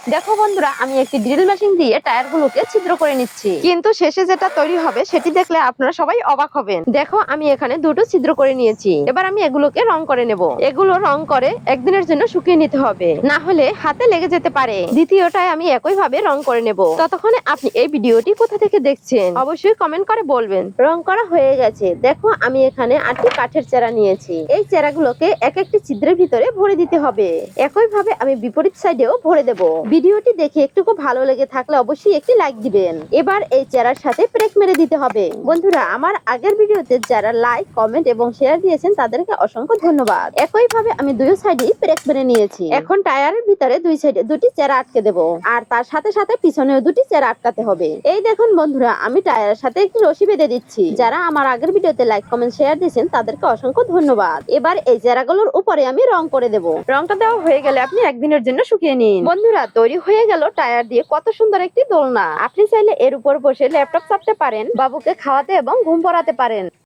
দেখো বন্ধুরা, আমি একটি ড্রিল মেশিন দিয়ে টায়ারগুলোকে ছিদ্র করে নিচ্ছি, কিন্তু শেষে যেটা তৈরি হবে সেটি দেখলে আপনারা সবাই অবাক হবেন। দেখো, আমি এখানে দুটো ছিদ্র করে নিয়েছি। এবার আমি এগুলোকে রং করে নেব। এগুলো রং করে একদিনের জন্য শুকিয়ে নিতে হবে, না হলে হাতে লেগে যেতে পারে। দ্বিতীয়টায় আমি একই ভাবে রং করে নেব। ততক্ষণে আপনি এই ভিডিওটি কোথা থেকে দেখছেন অবশ্যই কমেন্ট করে বলবেন। রং করা হয়ে গেছে। দেখো, আমি এখানে 8টি কাঠের চেরা নিয়েছি। এই চেরাগুলোকে এক একটি ছিদ্রের ভিতরে ভরে দিতে হবে। একই ভাবে আমি বিপরীত সাইডেও ভরে দেব। ভিডিওটি দেখে একটুকু ভালো লেগে থাকলে অবশ্যই একটি লাইক দিবেন। এবার এই চেরার সাথে ব্রেক মেরে দিতে হবে। বন্ধুরা, আমার আগের ভিডিওতে যারা লাইক, কমেন্ট এবং শেয়ার দিয়েছেন তাদেরকে অসংখ্য ধন্যবাদ। একই ভাবে আমি দুই সাইডেই ব্রেক মেরে নিয়েছি। এখন টায়ারের ভিতরে দুই সাইডে দুটি চেরা আটকে দেব, আর তার সাথে সাথে পিছনেও দুটি চেরা আটকাতে হবে। এই দেখুন বন্ধুরা, আমি টায়ারের সাথে একটি রশি বেঁধে দিচ্ছি। যারা আমার আগের ভিডিওতে লাইক, কমেন্ট, শেয়ার দিয়েছেন তাদেরকে অসংখ্য ধন্যবাদ। এবার এই চেরাগুলোর উপরে আমি রং করে দেব। রংটা দেওয়া হয়ে গেলে আপনি একদিনের জন্য শুকিয়ে নিন। বন্ধুরা, তৈরি হয়ে গেল টায়ার দিয়ে কত সুন্দর একটি দোলনা। আপনি চাইলে এর উপর বসে ল্যাপটপ চাপতে পারেন, বাবুকে খাওয়াতে এবং ঘুম পড়াতে পারেন।